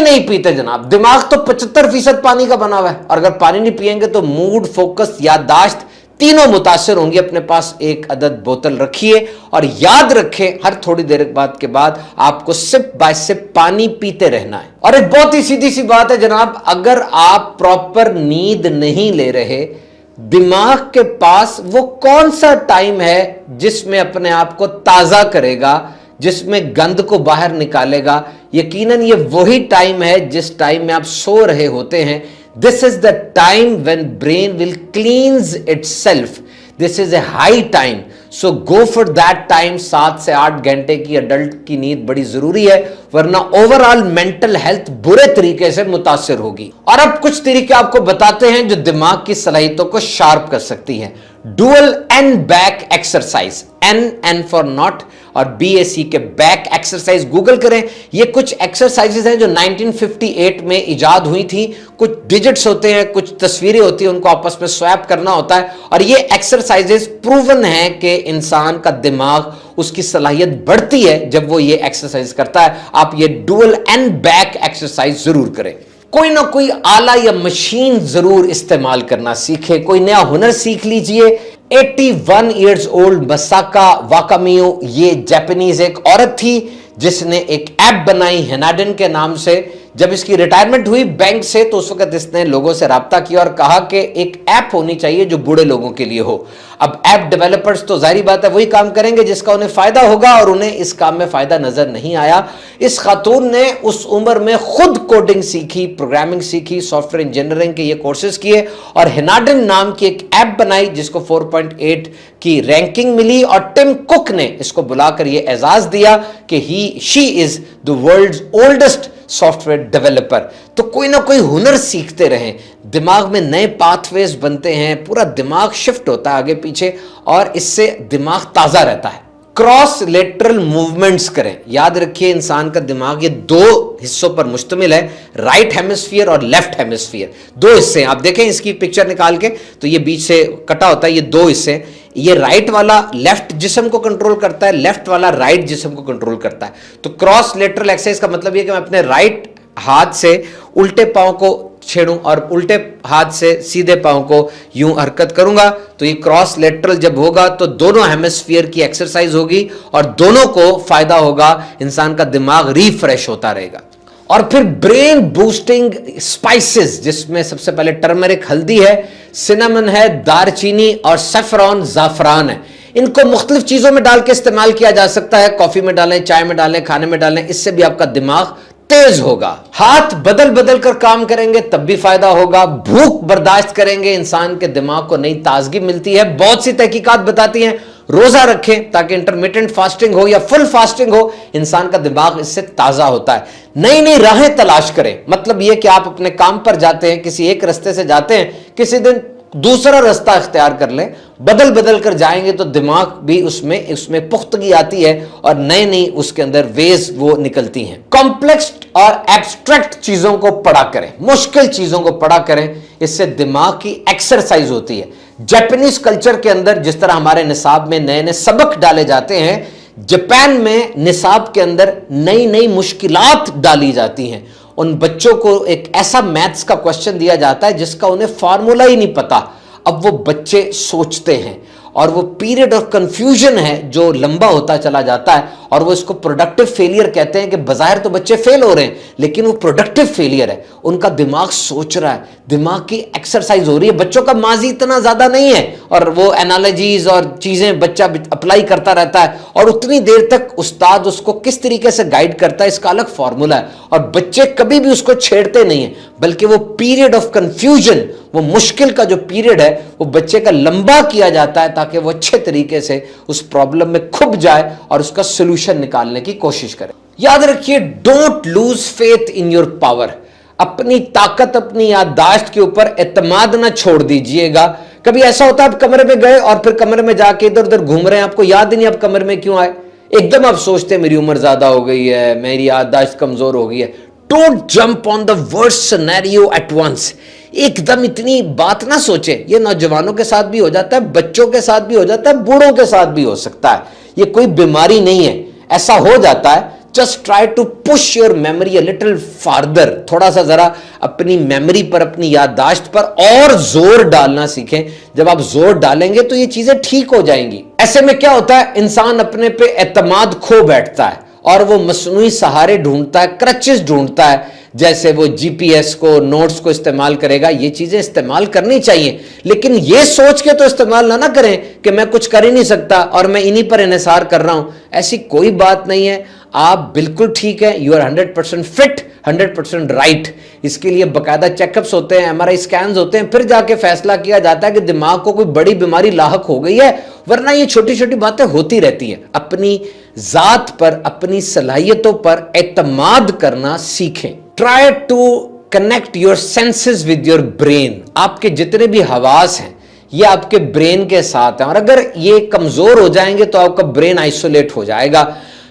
नहीं पीते जनाब। दिमाग तो 75% पानी का बना हुआ है, और अगर पानी नहीं पिएंगे तो मूड, फोकस, याददाश्त तीनों मुतासिर होंगी। अपने पास एक अदद बोतल रखिए और याद रखें हर थोड़ी देर के बाद आपको सिप बाय सिप पानी पीते रहना है। और एक बहुत ही सीधी सी बात है जनाब, अगर आप प्रॉपर नींद नहीं ले रहे, दिमाग के पास वो कौन सा टाइम है जिसमें अपने आप को ताजा करेगा, जिसमें गंद को बाहर निकालेगा? यकीनन ये वही टाइम है जिस टाइम में आप सो रहे होते हैं। This is the time when brain will cleanse itself. This is a high time. So go for that time. 7 से 8 घंटे की अडल्ट की नींद बड़ी जरूरी है, वरना ओवरऑल मेंटल हेल्थ बुरे तरीके से मुतासिर होगी। और अब कुछ तरीके आपको बताते हैं जो दिमाग की सलाहियतों को शार्प कर सकती हैं। Dual N back exercise, N for not और BAC के बैक एक्सरसाइज गूगल करें। ये कुछ एक्सरसाइजेस हैं जो 1958 में इजाद हुई थी। कुछ डिजिट्स होते हैं, कुछ तस्वीरें होती हैं, उनको आपस में स्वैप करना होता है, और ये एक्सरसाइजेस प्रूवन है कि इंसान का दिमाग, उसकी सलाहियत बढ़ती है जब वो ये एक्सरसाइज करता है। आप ये डुअल एन बैक एक्सरसाइज जरूर करें। कोई ना कोई आला या मशीन जरूर इस्तेमाल करना सीखे, कोई नया हुनर सीख लीजिए। 81 ईयर्स ओल्ड मसाका वाकामियो, ये जापानीज एक औरत थी जिसने एक ऐप बनाई हेनाडन के नाम से। जब इसकी रिटायरमेंट हुई बैंक से तो उस वक्त इसने लोगों से राब्ता किया और कहा कि एक ऐप होनी चाहिए जो बूढ़े लोगों के लिए हो। अब ऐप डेवलपर्स तो जाहिर बात है वही काम करेंगे जिसका उन्हें फायदा होगा, और उन्हें इस काम में फायदा नजर नहीं आया। इस खातून ने उस उम्र में खुद कोडिंग सीखी, प्रोग्रामिंग सीखी, सॉफ्टवेयर इंजीनियरिंग के ये कोर्सेज किए और हेनाडन नाम की एक ऐप बनाई जिसको 4.8 की रैंकिंग मिली, और टिम कुक ने इसको बुलाकर ये एजाज दिया कि she is the world's oldest software developer. तो कोई ना कोई हुनर सीखते रहें, दिमाग में नए पाथवेज बनते हैं, पूरा दिमाग शिफ्ट होता है आगे पीछे, और इससे दिमाग ताजा रहता है। क्रॉस लेटरल मूवमेंट्स करें। याद रखिए इंसान का दिमाग ये दो हिस्सों पर मुश्तमिल है, राइट हेमिस्फीयर और लेफ्ट हेमिस्फीयर। दो हिस्से हैं, आप देखें इसकी पिक्चर निकाल के तो ये बीच से कटा होता है, ये दो हिस्से। ये राइट वाला लेफ्ट जिस्म को कंट्रोल करता है, लेफ्ट वाला राइट जिस्म को कंट्रोल करता है। तो क्रॉस लेटरल एक्सरसाइज का मतलब ये कि मैं अपने राइट हाथ से उल्टे पांव को छेड़ूं और उल्टे हाथ से सीधे पांव को यूं हरकत करूंगा, तो ये क्रॉस लेटरल जब होगा तो दोनों हेमिस्फीयर की एक्सरसाइज होगी और दोनों को फायदा होगा, इंसान का दिमाग रिफ्रेश होता रहेगा। और फिर ब्रेन बूस्टिंग स्पाइसेस, जिसमें सबसे पहले टर्मरिक हल्दी है, सिनेमन है, दारचीनी और सैफरॉन जाफरान है। इनको मुख्तलिफ चीजों में डाल के इस्तेमाल किया जा सकता है, कॉफी में डालें, चाय में डालें, खाने में डालें, इससे भी आपका दिमाग तेज होगा। हाथ बदल बदल कर काम करेंगे तब भी फायदा होगा। भूख बर्दाश्त करेंगे, इंसान के दिमाग को नई ताजगी मिलती है। बहुत सी तहकीकात बताती हैं रोजा रखें ताकि इंटरमिटेंट फास्टिंग हो या फुल फास्टिंग हो, इंसान का दिमाग इससे ताजा होता है। नई नई राहें तलाश करें, मतलब यह कि आप अपने काम पर जाते हैं, किसी एक रास्ते से जाते हैं, किसी दिन दूसरा रास्ता इख्तियार कर लें, बदल बदल कर जाएंगे तो दिमाग भी उसमें पुख्तगी आती है और नई नई उसके अंदर वेज वो निकलती हैं। कॉम्प्लेक्स और एब्स्ट्रैक्ट चीजों को पढ़ा करें, मुश्किल चीजों को पढ़ा करें, इससे दिमाग की एक्सरसाइज होती है। जापानीज कल्चर के अंदर जिस तरह हमारे निसाब में नए नए सबक डाले जाते हैं, जापान में निसाब के अंदर नई नई मुश्किलात डाली जाती हैं। उन बच्चों को एक ऐसा मैथ्स का क्वेश्चन दिया जाता है जिसका उन्हें फार्मूला ही नहीं पता। अब वो बच्चे सोचते हैं और वो पीरियड ऑफ कंफ्यूजन है जो लंबा होता चला जाता है, और वो इसको प्रोडक्टिव फेलियर कहते हैं कि बाहर तो बच्चे फेल हो रहे हैं लेकिन वो प्रोडक्टिव फेलियर है, उनका दिमाग सोच रहा है, दिमाग की एक्सरसाइज हो रही है। बच्चों का माजी इतना ज्यादा नहीं है और वो एनालॉजीज और चीजें बच्चा अप्लाई करता रहता है, और उतनी देर तक उस्ताद उसको किस तरीके से गाइड करता है इसका अलग फॉर्मूला है, और बच्चे कभी भी उसको छेड़ते नहीं है, बल्कि वो पीरियड ऑफ कंफ्यूजन, वो मुश्किल का जो पीरियड है वो बच्चे का लंबा किया जाता है ताकि वो अच्छे तरीके से उस प्रॉब्लम में खुब जाए और उसका सोल्यूशन निकालने की कोशिश करे। याद रखिए, don't lose faith in your power. अपनी ताकत, अपनी याददाश्त के ऊपर एतमाद ना छोड़ दीजिएगा। कभी ऐसा होता है आप कमरे में गए और फिर कमरे में जाके इधर उधर घूम रहे हैं, आपको याद ही नहीं आप कमरे में क्यों आए, एकदम आप सोचते हैं मेरी उम्र ज्यादा हो गई है, मेरी याददाश्त कमजोर हो गई है। Don't jump on the worst scenario at once. एकदम इतनी बात ना सोचे। ये नौजवानों के साथ भी हो जाता है, बच्चों के साथ भी हो जाता है, बूढ़ों के साथ भी हो सकता है। ये कोई बीमारी नहीं है, ऐसा हो जाता है। Just try to push your memory a little farther, थोड़ा सा जरा अपनी मेमोरी पर, अपनी याददाश्त पर और जोर डालना सीखें। जब आप जोर डालेंगे तो ये चीजें ठीक हो जाएंगी। ऐसे में क्या होता है, इंसान अपने पे एतमाद खो बैठता है और वो मसनूई सहारे ढूंढता है, क्रचेस ढूंढता है, जैसे वो जीपीएस को, नोट्स को इस्तेमाल करेगा। ये चीजें इस्तेमाल करनी चाहिए, लेकिन ये सोच के तो इस्तेमाल ना करें कि मैं कुछ कर ही नहीं सकता और मैं इन्हीं पर इन्हिसार कर रहा हूं। ऐसी कोई बात नहीं है, आप बिल्कुल ठीक है, यू आर 100% फिट, 100% राइट। इसके लिए बकायदा चेकअप्स होते हैं, एमआरआई स्कैन्स होते हैं, फिर जाके फैसला किया जाता है कि दिमाग को कोई बड़ी बीमारी लाहक हो गई है, वरना ये छोटी छोटी बातें होती रहती हैं। अपनी जात पर, अपनी सलाहियतों पर एतमाद करना सीखें। Try to connect your senses with your brain. आपके जितने भी हवास हैं ये आपके ब्रेन के साथ हैं, और अगर ये कमजोर हो जाएंगे तो आपका ब्रेन आइसोलेट हो जाएगा।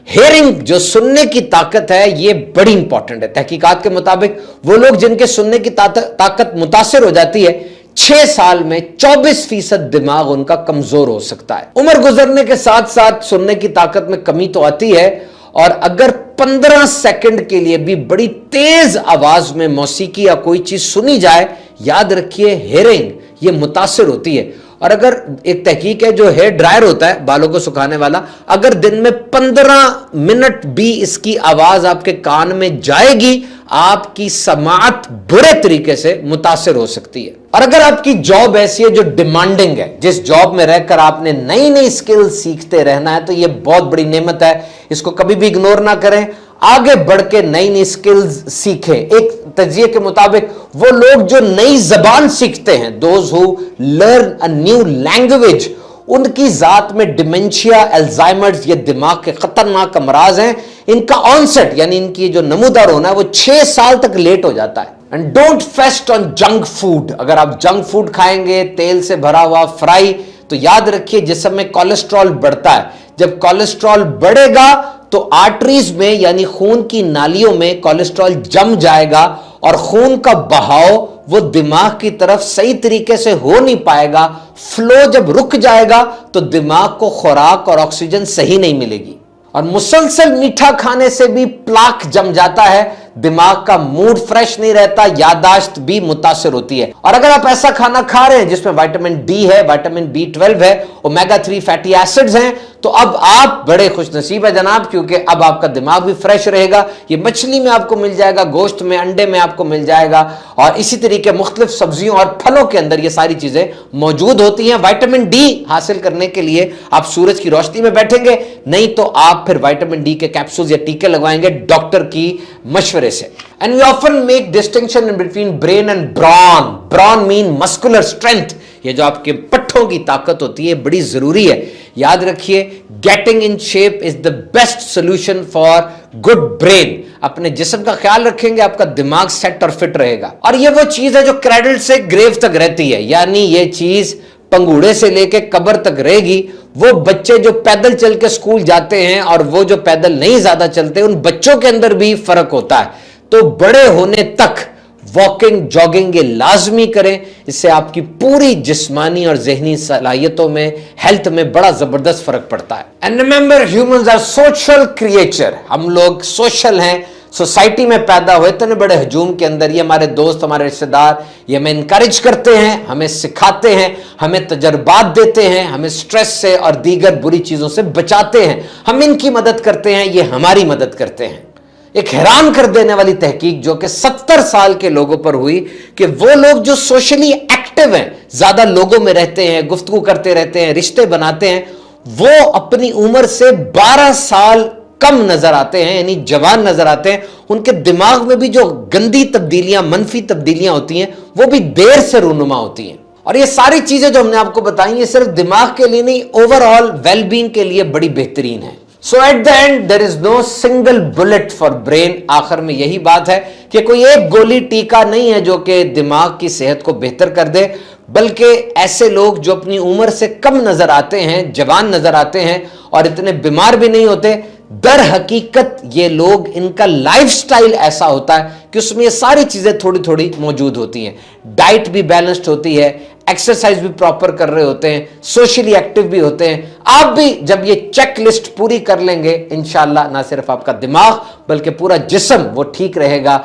हेयरिंग, जो सुनने की ताकत है, ये बड़ी इंपॉर्टेंट है। तहकीकात के मुताबिक वो लोग जिनके सुनने की ताकत मुतासिर हो जाती है, 6 साल में 24% दिमाग उनका कमजोर हो सकता है। उम्र गुजरने के साथ साथ सुनने की ताकत में कमी तो आती है, और अगर 15 सेकंड के लिए भी बड़ी तेज आवाज में मौसीकी या कोई चीज सुनी जाए, याद रखिए हेयरिंग ये मुतासिर होती है। और अगर एक तहकीक है, जो हेयर ड्रायर होता है, बालों को सुखाने वाला, अगर दिन में 15 मिनट भी इसकी आवाज आपके कान में जाएगी, आपकी समाअत बुरे तरीके से मुतासिर हो सकती है। और अगर आपकी जॉब ऐसी है जो डिमांडिंग है, जिस जॉब में रहकर आपने नई नई स्किल सीखते रहना है, तो यह बहुत बड़ी नेमत है, इसको कभी भी इग्नोर ना करें। आगे बढ़ के नई नई स्किल्स सीखें। एक तज्जिये के मुताबिक वो लोग जो नई जबान सीखते हैं, those who learn a new language, उनकी जात में डिमेंशिया, अल्जाइमर्स, ये दिमाग के खतरनाक अमराज हैं, इनका ऑनसेट यानी इनकी जो नमूदार होना है वो 6 साल तक लेट हो जाता है। And don't fest on junk food. अगर आप जंक फूड खाएंगे, तेल से भरा हुआ फ्राई, तो याद रखिए जिस्म में कोलेस्ट्रॉल बढ़ता है। जब कोलेस्ट्रॉल बढ़ेगा तो आर्टरीज में यानी खून की नालियों में कोलेस्ट्रॉल जम जाएगा और खून का बहाव वो दिमाग की तरफ सही तरीके से हो नहीं पाएगा। फ्लो जब रुक जाएगा तो दिमाग को खुराक और ऑक्सीजन सही नहीं मिलेगी, और मुसलसल मीठा खाने से भी प्लाक जम जाता है, दिमाग का मूड फ्रेश नहीं रहता, याददाश्त भी मुतासिर होती है। और अगर आप ऐसा खाना खा रहे हैं जिसमें विटामिन डी है, विटामिन B12 है, ओमेगा 3 फैटी एसिड्स हैं, तो अब आप बड़े खुश नसीब है जनाब, क्योंकि अब आपका दिमाग भी फ्रेश रहेगा। ये मछली में आपको मिल जाएगा, गोश्त में, अंडे में आपको मिल जाएगा, और इसी तरीके मुख्तलिफ सब्जियों और फलों के अंदर ये सारी चीजें मौजूद होती हैं। विटामिन डी हासिल करने के लिए आप सूरज की रोशनी में बैठेंगे, नहीं तो आप फिर विटामिन डी के कैप्सूल या टीके लगवाएंगे डॉक्टर की मशवरे से। And we often make distinction in between brain and brawn. Brawn mean muscular strength, ये जो आपके पट्ठों की ताकत होती है बड़ी जरूरी है। याद रखिए, getting in shape is the best solution for good brain. अपने जिस्म का ख्याल रखेंगे, आपका दिमाग सेट और फिट रहेगा। और ये वो चीज है जो क्रेडल से ग्रेव तक रहती है, यानी ये चीज पंगूड़े से लेके कब्र तक रहेगी। वो बच्चे जो पैदल चल के स्कूल जाते हैं और वो जो पैदल नहीं ज्यादा चलते, उन बच्चों के अंदर भी फर्क होता है। तो बड़े होने तक वॉकिंग, जॉगिंग ये लाजमी करें, इससे आपकी पूरी जिस्मानी और जहनी सलाहियतों में, हेल्थ में बड़ा जबरदस्त फर्क पड़ता है। And remember, humans are social creature. हम लोग सोशल हैं, सोसाइटी में पैदा हुए, इतने बड़े हजूम के अंदर ये हमारे दोस्त, हमारे रिश्तेदार, ये हमें इनकरेज करते हैं, हमें सिखाते हैं, हमें तजर्बात देते हैं, हमें स्ट्रेस से और दीगर बुरी चीजों से बचाते हैं, हम इनकी मदद करते हैं, ये हमारी मदद करते हैं। एक हैरान कर देने वाली तहकीक जो कि 70 साल के लोगों पर हुई, कि वो लोग जो सोशली एक्टिव हैं, ज्यादा लोगों में रहते हैं, गुफ्तगू करते रहते हैं, रिश्ते बनाते हैं, वो अपनी उम्र से 12 साल कम नजर आते हैं, यानी जवान नजर आते हैं। उनके दिमाग में भी जो गंदी तब्दीलियां, मनफी तब्दीलियां होती हैं, वो भी देर से रूनुमा होती हैं। और ये सारी चीजें जो हमने आपको बताई, ये सिर्फ दिमाग के लिए नहीं, ओवरऑल वेलबींग के लिए बड़ी बेहतरीन है। So at the end there is no single bullet for brain. आखिर में यही बात है कि कोई एक गोली टीका नहीं है जो कि दिमाग की सेहत को बेहतर कर दे, बल्कि ऐसे लोग जो अपनी उम्र से कम नजर आते हैं, जवान नजर आते हैं और इतने बीमार भी नहीं होते, दर हकीकत ये लोग, इनका लाइफस्टाइल ऐसा होता है कि उसमें ये सारी चीजें थोड़ी थोड़ी मौजूद होती हैं। डाइट भी बैलेंस्ड होती है, एक्सरसाइज भी प्रॉपर कर रहे होते हैं, सोशली एक्टिव भी होते हैं। आप भी जब ये चेक लिस्ट पूरी कर लेंगे, इंशाल्लाह ना सिर्फ आपका दिमाग बल्कि पूरा जिस्म वो ठीक रहेगा।